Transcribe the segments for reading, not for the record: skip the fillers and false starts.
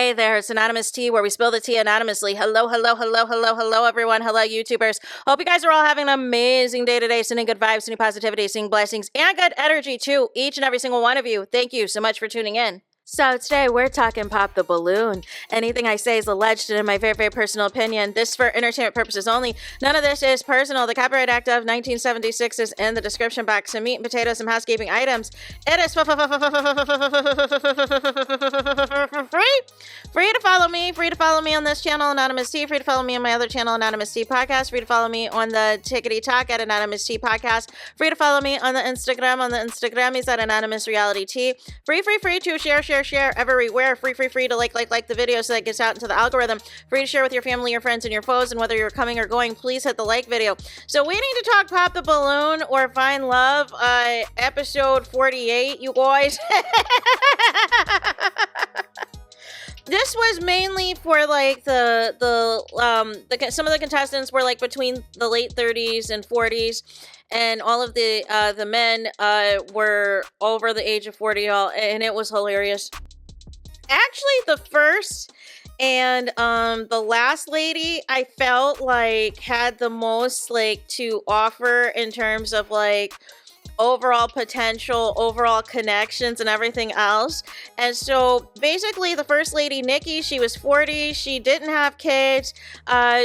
Hey there, it's Anonymous Tea, where we spill the tea anonymously. Hello, everyone. Hello, YouTubers. Hope you guys are all having an amazing day today. Sending good vibes, sending positivity, sending blessings, and good energy to each and every single one of you. Thank you so much for tuning in. So today we're talking Pop the Balloon. Anything I say is alleged and in my very, very personal opinion. This is for entertainment purposes only. None of this is personal. The Copyright Act of 1976 is in the description box. Some meat and potatoes, some housekeeping items. It is free to follow me. Free to follow me on this channel, Anonymous Tea. Free to follow me on my other channel, Anonymous Tea Podcast. Free to follow me on the Tickety Talk at Anonymous Tea Podcast. Free to follow me on the Instagram. On the Instagram is at AnonymousRealityT. Free to share everywhere. Free to like the video so that it gets out into the algorithm. Free to share with your family, your friends, and your foes. And whether you're coming or going, please hit the like video. So we need to talk Pop the Balloon or Find Love, episode 48, you guys. This was mainly for like some of the contestants were like between the late 30s and 40s, and all of the men were over the age of 40, and it was hilarious. Actually, the first and the last lady I felt like had the most like to offer in terms of like overall potential, overall connections, and everything else. And so basically the first lady, Nikki, she was 40. She didn't have kids.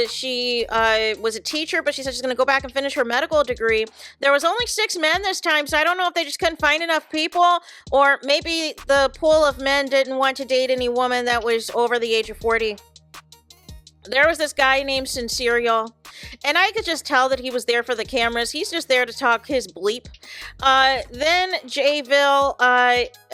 She was a teacher, but she said she's going to go back and finish her medical degree. There was only 6 men this time, so I don't know if they just couldn't find enough people, or maybe the pool of men didn't want to date any woman that was over the age of 40. There was this guy named Sincerial, and I could just tell that he was there for the cameras. He's just there to talk his bleep. Then Jayville,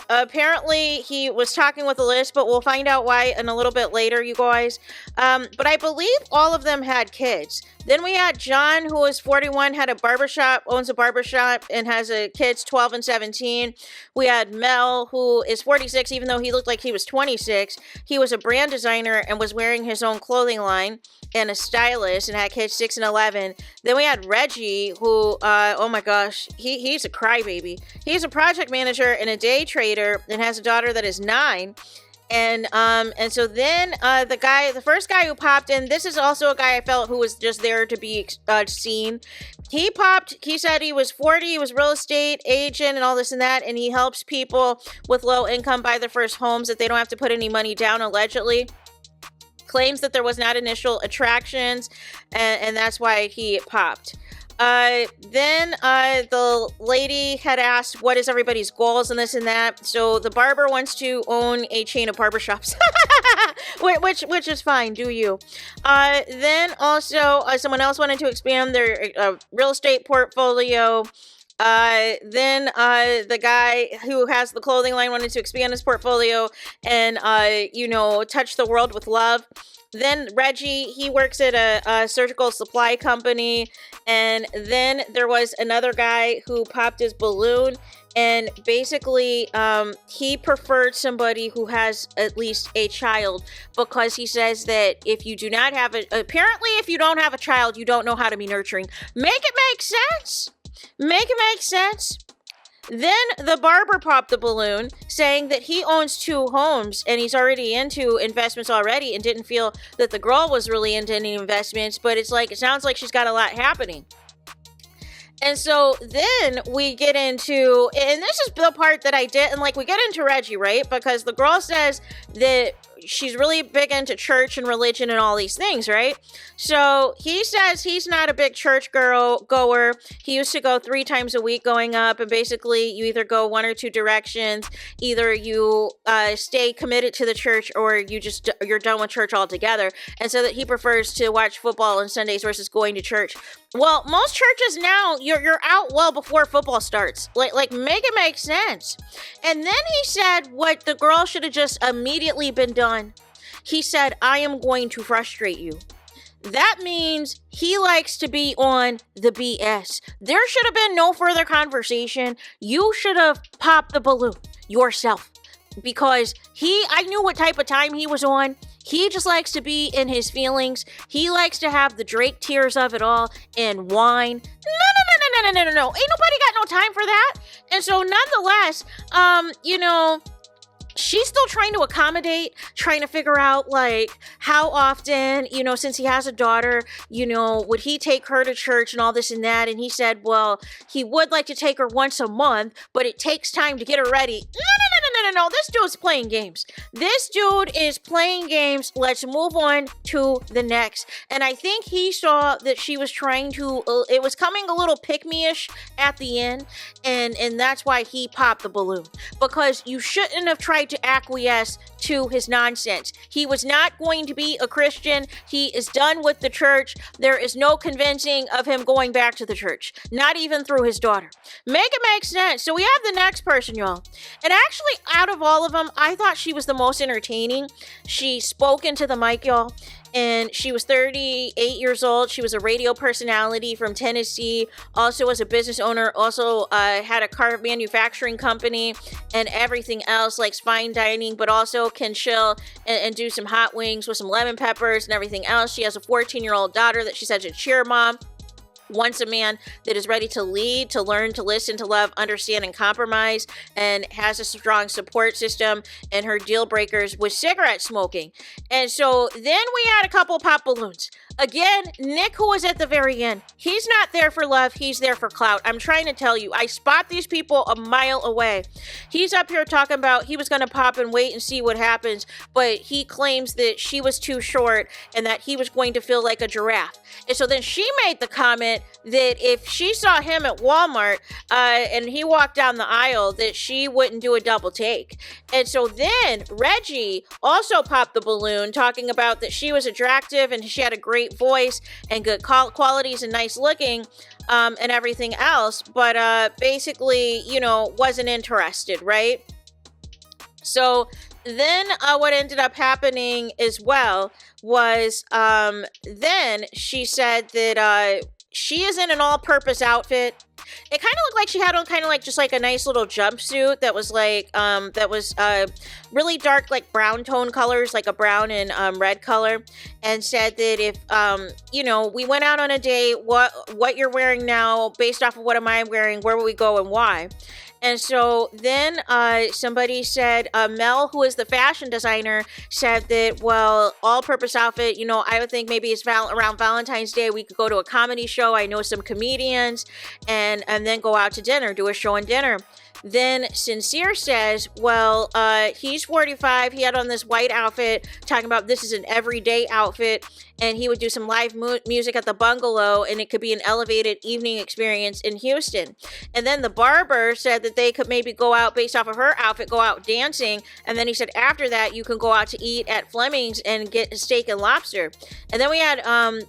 apparently he was talking with a list, but we'll find out why in a little bit later, you guys. But I believe all of them had kids. Then we had John, who was 41, had a barbershop, owns a barbershop, and has kids 12 and 17. We had Mel, who is 46, even though he looked like he was 26. He was a brand designer and was wearing his own clothing line, and a stylist, and had kids 6 and 11. Then we had Reggie, who, oh my gosh, he's a crybaby. He's a project manager and a day trader, and has a daughter that is 9. And so then the first guy who popped in, this is also a guy I felt who was just there to be seen. He popped, he said he was 40, he was real estate agent and all this and that, and he helps people with low income buy their first homes that they don't have to put any money down, allegedly. Claims that there was not initial attractions, and that's why he popped. Then the lady had asked, what is everybody's goals and this and that. So the barber wants to own a chain of barbershops, which is fine. Do you? Then also someone else wanted to expand their real estate portfolio. Then the guy who has the clothing line wanted to expand his portfolio and, touch the world with love. Then Reggie, he works at a surgical supply company. And then there was another guy who popped his balloon, and basically he preferred somebody who has at least a child, because he says that if you do not have apparently if you don't have a child, you don't know how to be nurturing. Make it make sense. Make it make sense. Then the barber popped the balloon, saying that he owns 2 homes and he's already into investments already, and didn't feel that the girl was really into any investments, but it sounds like she's got a lot happening. And so then we get into, and this is the part that I didn't like, we get into Reggie, right? Because the girl says that she's really big into church and religion and all these things, right? So he says he's not a big church goer. He used to go 3 times a week going up, and basically you either go 1 or 2 directions. Either you stay committed to the church, or you're done with church altogether. And so that he prefers to watch football on Sundays versus going to church. Well, most churches now, you're out well before football starts. Like make it make sense. And then he said what the girl should have just immediately been done. He said, I am going to frustrate you. That means he likes to be on the BS. There should have been no further conversation. You should have popped the balloon yourself, because I knew what type of time he was on. He just likes to be in his feelings. He likes to have the Drake tears of it all and whine. No. Ain't nobody got no time for that. And so nonetheless, she's still trying to accommodate, trying to figure out like how often, since he has a daughter, would he take her to church and all this and that. And he said, well, he would like to take her once a month, but it takes time to get her ready. No. This dude's playing games. This dude is playing games. Let's move on to the next. And I think he saw that she was trying to, it was coming a little pick-me-ish at the end. And that's why he popped the balloon. Because you shouldn't have tried to acquiesce to his nonsense. He was not going to be a Christian. He is done with the church. There is no convincing of him going back to the church. Not even through his daughter. Make it make sense. So we have the next person, y'all. And actually, out of all of them, I thought she was the most entertaining. She spoke into the mic, y'all. And she was 38 years old. She was a radio personality from Tennessee. Also was a business owner. Also had a car manufacturing company and everything else, likes fine dining, but also can chill and do some hot wings with some lemon peppers and everything else. She has a 14-year-old daughter that she says is a cheer mom. Wants a man that is ready to lead, to learn, to listen, to love, understand, and compromise, and has a strong support system. And her deal breakers was cigarette smoking. And so then we had a couple pop balloons. Again, Nick, who was at the very end, he's not there for love. He's there for clout. I'm trying to tell you, I spot these people a mile away. He's up here talking about he was going to pop and wait and see what happens, but he claims that she was too short and that he was going to feel like a giraffe. And so then she made the comment that if she saw him at Walmart and he walked down the aisle, that she wouldn't do a double take. And so then Reggie also popped the balloon, talking about that she was attractive and she had a great voice and good qualities and nice looking and everything else, but basically, wasn't interested, right? So then what ended up happening as well was then she said that she is in an all-purpose outfit. It kind of looked like she had on kind of like just like a nice little jumpsuit that was like really dark, like brown tone colors, like a brown and red color, and said that if we went out on a date, what you're wearing now, based off of what am I wearing, where would we go and why? And so then somebody said, Mel, who is the fashion designer, said that, well, all-purpose outfit, I would think maybe it's around Valentine's Day, we could go to a comedy show. I know some comedians, and then go out to dinner, do a show and dinner. Then Sincere says, well, he's 45. He had on this white outfit, talking about this is an everyday outfit. And he would do some live music at the bungalow, and it could be an elevated evening experience in Houston. And then the barber said that they could maybe go out based off of her outfit, go out dancing. And then he said after that, you can go out to eat at Fleming's and get steak and lobster. And then we had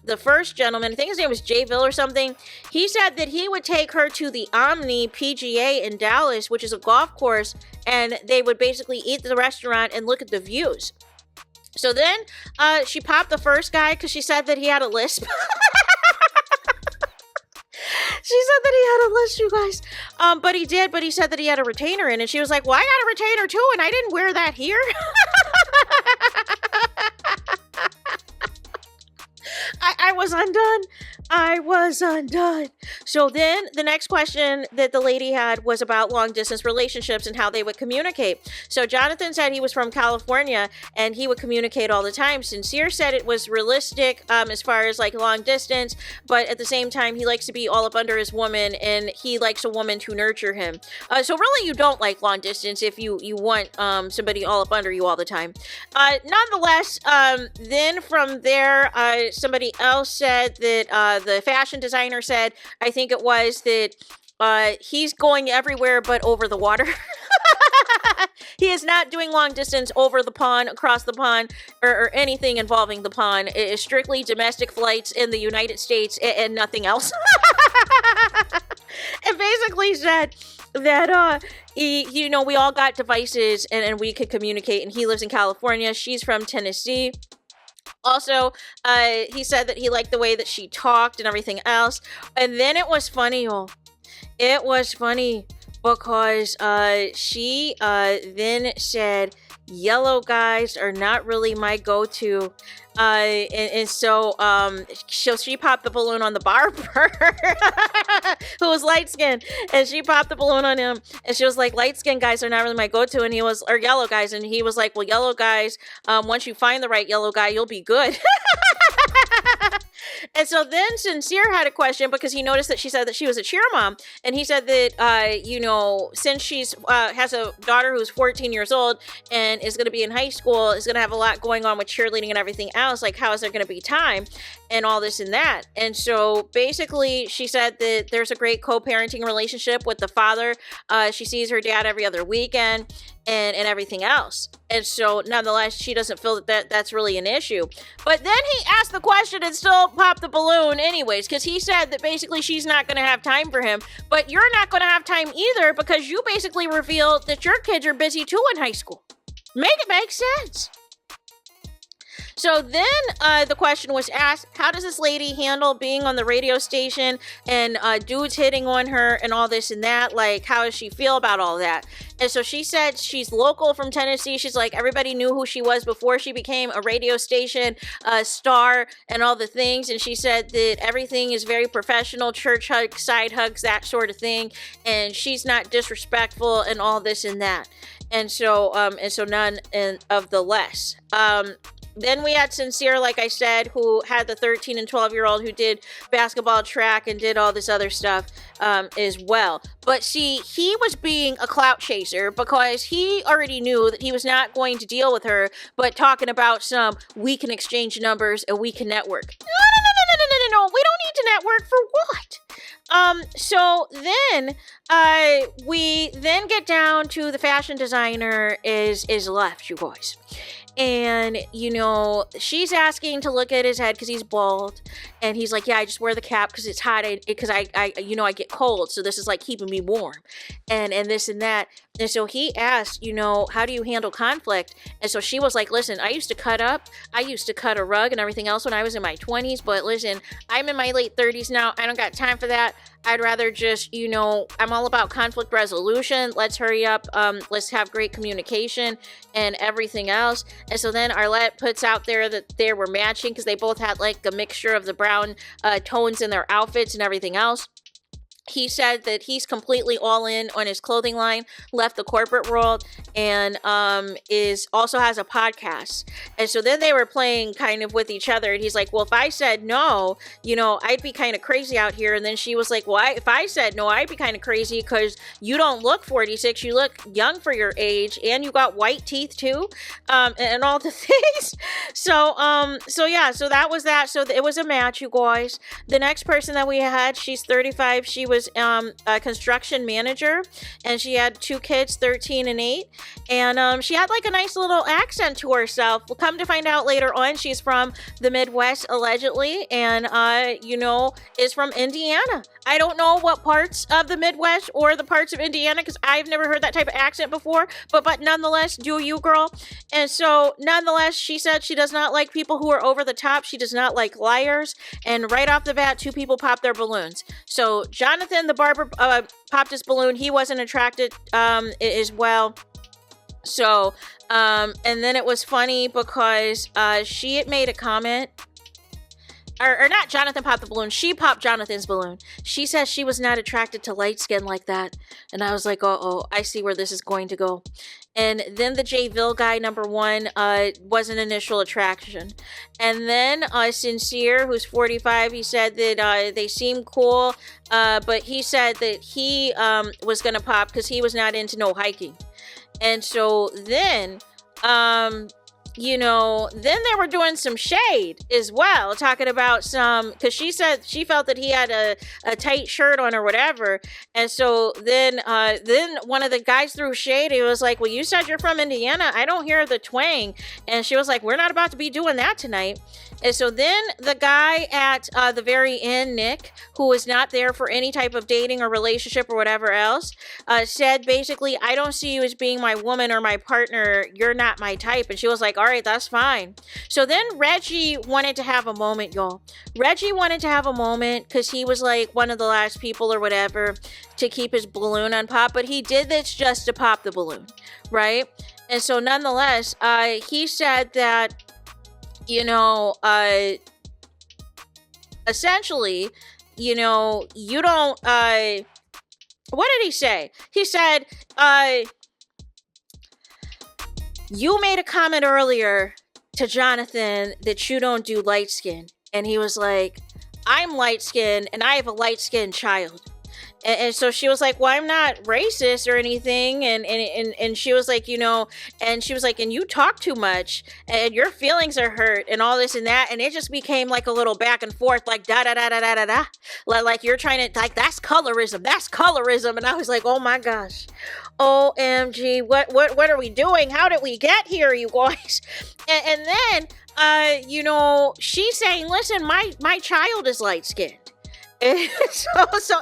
the first gentleman, I think his name was Jayville or something. He said that he would take her to the Omni PGA in Dallas, which is a golf course, and they would basically eat at the restaurant and look at the views. So then she popped the first guy because she said that he had a lisp. She said that he had a lisp, you guys. But he said that he had a retainer in, and she was like, well, I got a retainer too, and I didn't wear that here. I was undone. I was undone. So then the next question that the lady had was about long distance relationships and how they would communicate. So Jonathan said he was from California and he would communicate all the time. Sincere said it was realistic as far as like long distance, but at the same time, he likes to be all up under his woman and he likes a woman to nurture him. So really you don't like long distance if you want somebody all up under you all the time. Nonetheless, then from there, somebody else said that the fashion designer said, I think it was that he's going everywhere but over the water. He is not doing long distance over the pond, across the pond, or anything involving the pond. It is strictly domestic flights in the United States and nothing else. And basically said that we all got devices and we could communicate, and he lives in California. She's from Tennessee. Also, he said that he liked the way that she talked and everything else. And then it was funny, y'all. It was funny because she then said yellow guys are not really my go-to. She popped the balloon on the barber who was light skinned, and she popped the balloon on him, and she was like, light skinned guys are not really my go-to, and or yellow guys, and he was like, well, yellow guys, once you find the right yellow guy, you'll be good. And so then Sincere had a question because he noticed that she said that she was a cheer mom, and he said that since she's has a daughter who's 14 years old and is going to be in high school, is going to have a lot going on with cheerleading and everything else, like how is there going to be time and all this and that. And so basically she said that there's a great co-parenting relationship with the father. She sees her dad every other weekend and everything else. And so nonetheless, she doesn't feel that's really an issue. But then he asked the question and still popped the balloon anyways, because he said that basically she's not going to have time for him, but you're not going to have time either because you basically revealed that your kids are busy too in high school. Make it make sense. So then the question was asked, how does this lady handle being on the radio station and dudes hitting on her and all this and that? Like, how does she feel about all that? And so she said she's local from Tennessee. She's like, everybody knew who she was before she became a radio station star and all the things. And she said that everything is very professional, church hugs, side hugs, that sort of thing. And she's not disrespectful and all this and that. And so none of the less. Then we had Sincere, like I said, who had the 13 and 12-year-old who did basketball, track, and did all this other stuff as well. But see, he was being a clout chaser because he already knew that he was not going to deal with her, but talking about we can exchange numbers and we can network. No, we don't need to network for what? So then we then get down to the fashion designer is left, you guys. And, she's asking to look at his head because he's bald. And he's like, yeah, I just wear the cap because it's hot. Because I get cold. So this is like keeping me warm. And this and that. And so he asked, how do you handle conflict? And so she was like, listen, I used to cut up. I used to cut a rug and everything else when I was in my 20s. But listen, I'm in my late 30s now. I don't got time for that. I'd rather just, I'm all about conflict resolution. Let's hurry up. Let's have great communication and everything else. And so then Arlette puts out there that they were matching because they both had like a mixture of the brown tones in their outfits and everything else. He said that he's completely all in on his clothing line, left the corporate world, and also has a podcast. And so then they were playing kind of with each other. And he's like, well, if I said no, I'd be kind of crazy out here. And then she was like, well, if I said no, I'd be kind of crazy because you don't look 46. You look young for your age, and you got white teeth too, and all the things. So that was that. So it was a match, you guys. The next person that we had, she's 35. She was a construction manager, and she had 2 kids, 13 and 8, and she had like a nice little accent to herself. We'll come to find out later on she's from the Midwest allegedly, and is from Indiana. I don't know what parts of the Midwest or the parts of Indiana because I've never heard that type of accent before, but nonetheless, do you, girl? And so nonetheless, she said she does not like people who are over the top. She does not like liars, and right off the bat, 2 people popped their balloons. So Jonathan, the barber, popped his balloon. He wasn't attracted as well. So, and then it was funny because she had made a comment. Or not Jonathan popped the balloon. She popped Jonathan's balloon. She says she was not attracted to light skin like that. And I was like, oh, I see where this is going to go. And then the Jayville guy, number 1, was an initial attraction. And then Sincere, who's 45, he said that they seem cool. But he said that he was going to pop because he was not into no hiking. And so then... then they were doing some shade as well, talking about because she said she felt that he had a tight shirt on or whatever. And so then one of the guys threw shade. He was like, well, you said you're from Indiana. I don't hear the twang. And she was like, we're not about to be doing that tonight. And so then the guy at the very end, Nick, who was not there for any type of dating or relationship or whatever else, said basically, I don't see you as being my woman or my partner. You're not my type. And she was like, all right, that's fine. So then Reggie wanted to have a moment, y'all. Reggie wanted to have a moment because he was like one of the last people or whatever to keep his balloon on pop. But he did this just to pop the balloon, right? And so nonetheless, he said that, you know, essentially, you know, you don't, what did he say? He said, you made a comment earlier to Jonathan that you don't do light skin. And he was like, I'm light skinned and I have a light skinned child. And so she was like, well, I'm not racist or anything. And she was like, you know, and she was like, and you talk too much and your feelings are hurt and all this and that. And it just became like a little back and forth, like da da da da da da da. Like you're trying to, like, that's colorism. That's colorism. And I was like, oh my gosh. OMG. What are we doing? How did we get here, you guys? And then, you know, she's saying, listen, my child is light skinned. So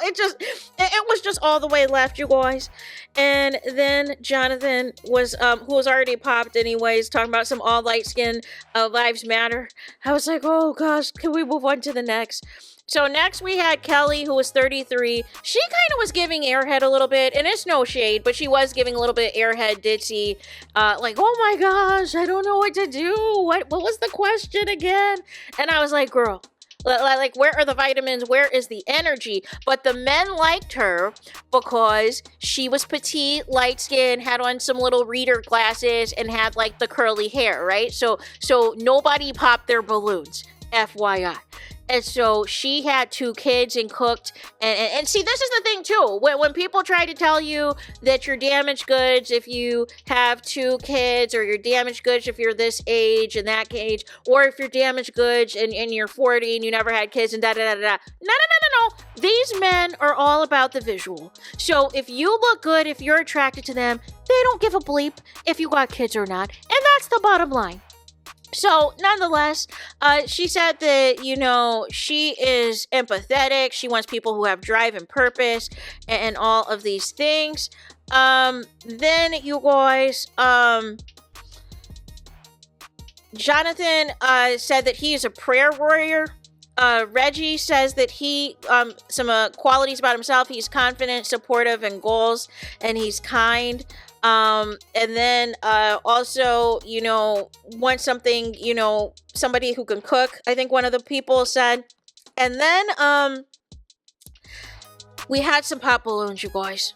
it was just all the way left, you guys. And then Jonathan was who was already popped anyways, talking about some all light skin lives matter. I was like, oh gosh, can we move on to the next? So next we had Kelly, who was 33. She kind of was giving Airhead a little bit, and it's no shade, but she was giving a little bit Airhead ditzy, like, oh my gosh, I don't know what to do. What was the question again? And I was like, girl, like, where are the vitamins? Where is the energy? But the men liked her because she was petite, light skinned, had on some little reader glasses, and had like the curly hair, right? So nobody popped their balloons, FYI. And so she had 2 kids and cooked. And see, this is the thing too. When people try to tell you that you're damaged goods if you have 2 kids, or you're damaged goods if you're this age and that age, or if you're damaged goods and you're 40 and you never had kids and da da da da. No. These men are all about the visual. So if you look good, if you're attracted to them, they don't give a bleep if you got kids or not. And that's the bottom line. So, nonetheless, she said that, you know, she is empathetic. She wants people who have drive and purpose and all of these things. Then, you guys, Jonathan said that he is a prayer warrior. Reggie says that he, some qualities about himself. He's confident, supportive, and goals, and he's kind. And then, also, you know, want something, you know, somebody who can cook, I think one of the people said. And then, we had some pop balloons, you guys.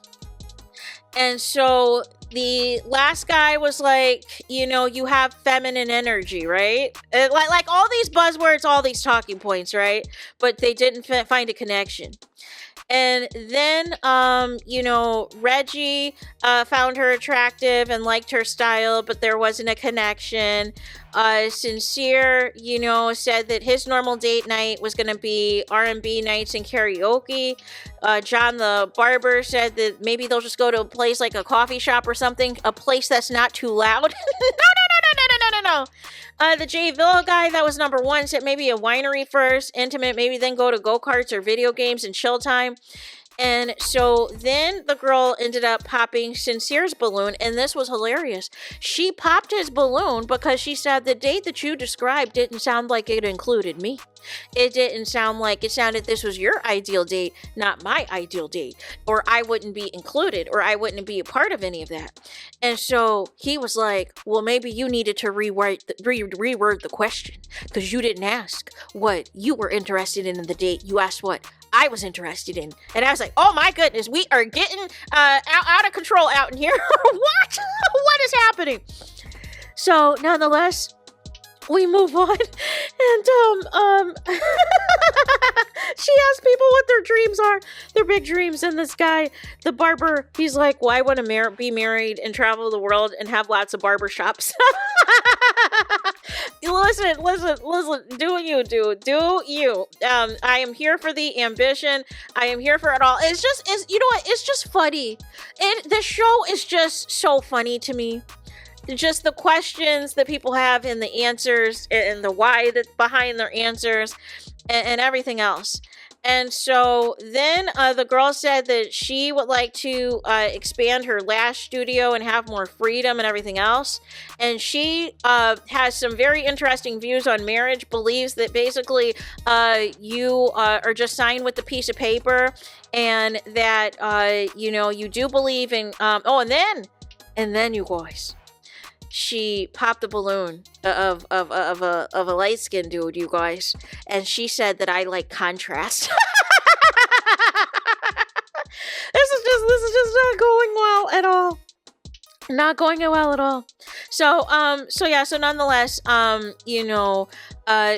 And so the last guy was like, you know, you have feminine energy, right? Like all these buzzwords, all these talking points, right? But they didn't find a connection. And then, you know, Reggie found her attractive and liked her style, but there wasn't a connection. Sincere, you know, said that his normal date night was going to be R&B nights and karaoke. John the barber said that maybe they'll just go to a place like a coffee shop or something, a place that's not too loud. No. The J Villa guy, that was number 1, said maybe a winery first, intimate, maybe then go to go-karts or video games and chill time. And so then the girl ended up popping Sincere's balloon, and this was hilarious. She popped his balloon because she said the date that you described didn't sound like it included me. It didn't sound like, it sounded this was your ideal date, not my ideal date, or I wouldn't be included, or I wouldn't be a part of any of that. And so he was like, well, maybe you needed to reword the question, because you didn't ask what you were interested in the date. You asked what I was interested in. And I was like, oh my goodness, we are getting out of control out in here. What? What is happening? So nonetheless, we move on, and she asked people what their dreams are, their big dreams, and this guy, the barber, he's like, well, I want to be married and travel the world and have lots of barber shops. Listen, do you, dude, do you. I am here for the ambition. I am here for it all. It's you know what, it's just funny. The show is just so funny to me. Just the questions that people have and the answers and the why that behind their answers and everything else. And so then the girl said that she would like to expand her lash studio and have more freedom and everything else. And she has some very interesting views on marriage, believes that basically you are just signed with the piece of paper, and that, you know, you do believe in, and then you guys, she popped the balloon of a light skinned dude, you guys, and she said that I like contrast. This is just not going well at all. Not going well at all. So nonetheless,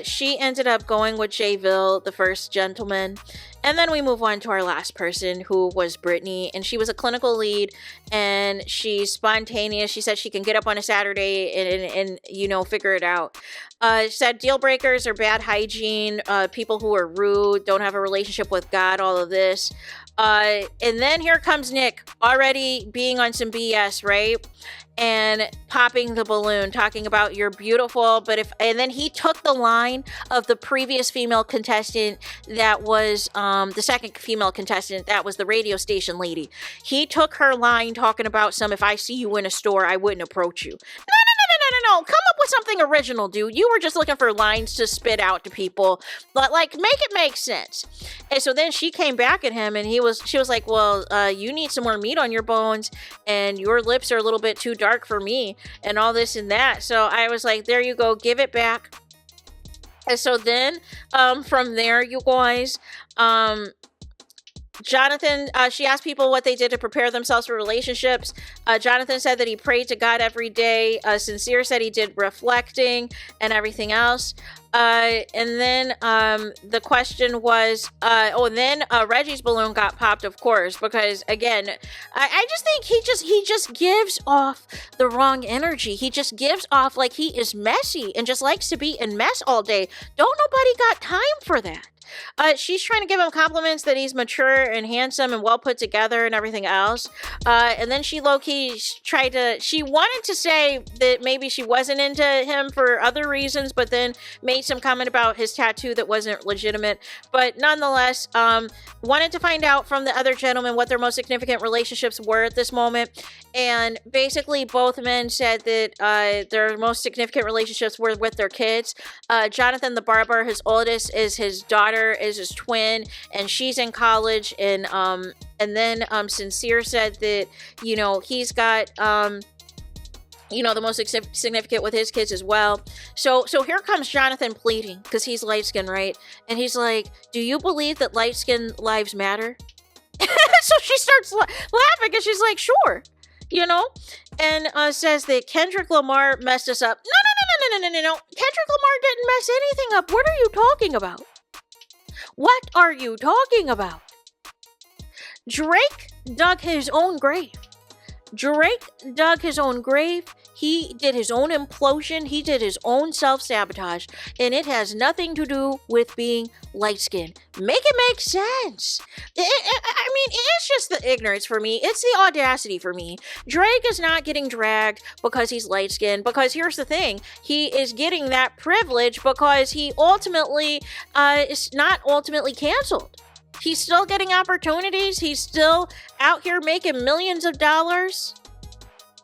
she ended up going with Jayville, the first gentleman. And then we move on to our last person, who was Brittany, and she was a clinical lead, and she's spontaneous. She said she can get up on a Saturday and figure it out. She said deal breakers are bad hygiene, people who are rude, don't have a relationship with God, all of this. And then here comes Nick, already being on some BS, right? And popping the balloon, talking about you're beautiful, and then he took the line of the previous female contestant that was the second female contestant, that was the radio station lady. He took her line talking about if I see you in a store, I wouldn't approach you. No. Come up with something original, dude. You were just looking for lines to spit out to people, but make it make sense. And so then she came back at him, and she was like, well, you need some more meat on your bones, and your lips are a little bit too dark for me, and all this and that. So I was like, there you go, give it back. And so then from there, you guys, Jonathan, she asked people what they did to prepare themselves for relationships. Jonathan said that he prayed to God every day. Sincere said he did reflecting and everything else. And then the question was, then Reggie's balloon got popped, of course, because again, I just think he just gives off the wrong energy. He just gives off like he is messy and just likes to be in mess all day. Don't nobody got time for that. She's trying to give him compliments that he's mature and handsome and well put together and everything else. And then she low-key she wanted to say that maybe she wasn't into him for other reasons, but then made some comment about his tattoo that wasn't legitimate. But nonetheless, wanted to find out from the other gentlemen what their most significant relationships were at this moment. And basically both men said that their most significant relationships were with their kids. Jonathan the barber, his oldest, is his daughter, is his twin, and she's in college. And then Sincere said that he's got the most significant with his kids as well. So here comes Jonathan pleading, because he's light skinned, right? And he's like, do you believe that light skinned lives matter? So she starts laughing, and she's like, sure. And says that Kendrick Lamar messed us up. No. Kendrick Lamar didn't mess anything up. What are you talking about? What are you talking about? Drake dug his own grave. He did his own implosion. He did his own self-sabotage. And it has nothing to do with being light-skinned. Make it make sense. It's just the ignorance for me. It's the audacity for me. Drake is not getting dragged because he's light-skinned. Because here's the thing. He is getting that privilege because he ultimately is not ultimately canceled. He's still getting opportunities. He's still out here making millions of dollars.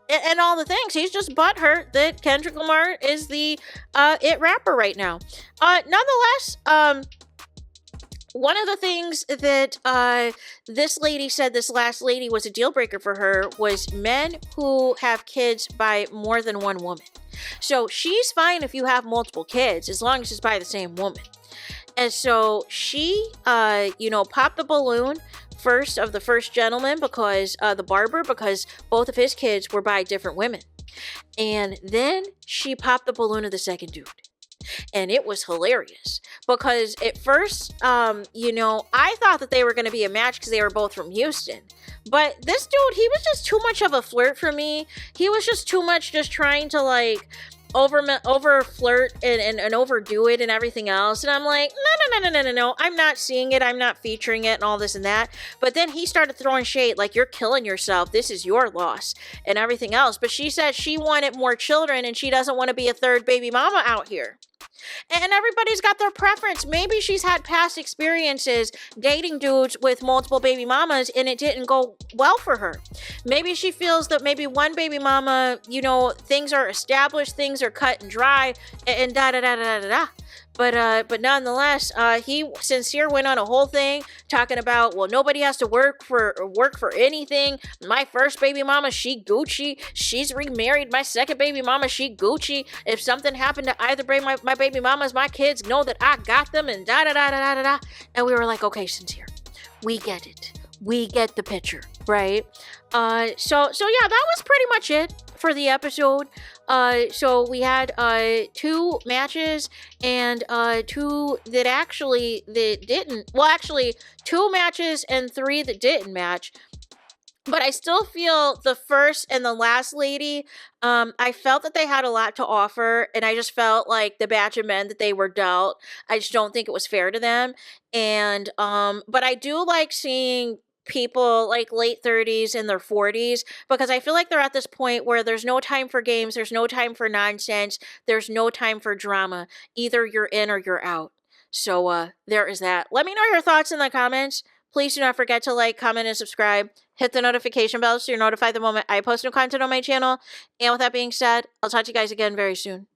And all the things. He's just butthurt that Kendrick Lamar is the it rapper right now. Nonetheless, one of the things that this lady said, this last lady, was a deal breaker for her was men who have kids by more than one woman. So she's fine if you have multiple kids, as long as it's by the same woman. And so she, popped the balloon first of the first gentleman, because the barber, because both of his kids were by different women. And then she popped the balloon of the second dude. And it was hilarious because at first, I thought that they were going to be a match because they were both from Houston. But this dude, he was just too much of a flirt for me. He was just too much just trying to over flirt and overdo it and everything else. And I'm like, no. I'm not seeing it. I'm not featuring it and all this and that. But then he started throwing shade like, you're killing yourself. This is your loss and everything else. But she said she wanted more children and she doesn't want to be a third baby mama out here. And everybody's got their preference. Maybe she's had past experiences dating dudes with multiple baby mamas and it didn't go well for her. Maybe she feels that maybe one baby mama, things are established, things are cut and dry, and da-da-da-da-da-da. But nonetheless, Sincere went on a whole thing talking about, well, nobody has to work for anything. My first baby mama, she Gucci. She's remarried. My second baby mama, she Gucci. If something happened to either my baby mamas, my kids know that I got them, and da da da da da da. And we were like, okay, Sincere, we get it. We get the picture, right? So yeah, that was pretty much it for the episode. So we had 2 matches and 2 that didn't. Well, actually, 2 matches and 3 that didn't match. But I still feel the first and the last lady, I felt that they had a lot to offer, and I just felt like the batch of men that they were dealt, I just don't think it was fair to them. And but I do like seeing people like late 30s and their 40s, because I feel like they're at this point where there's no time for games, there's no time for nonsense, there's no time for drama. Either you're in or you're out. So there is that. Let me know your thoughts in the comments. Please do not forget to like, comment, and subscribe. Hit the notification bell so you're notified the moment I post new content on my channel. And with that being said, I'll talk to you guys again very soon.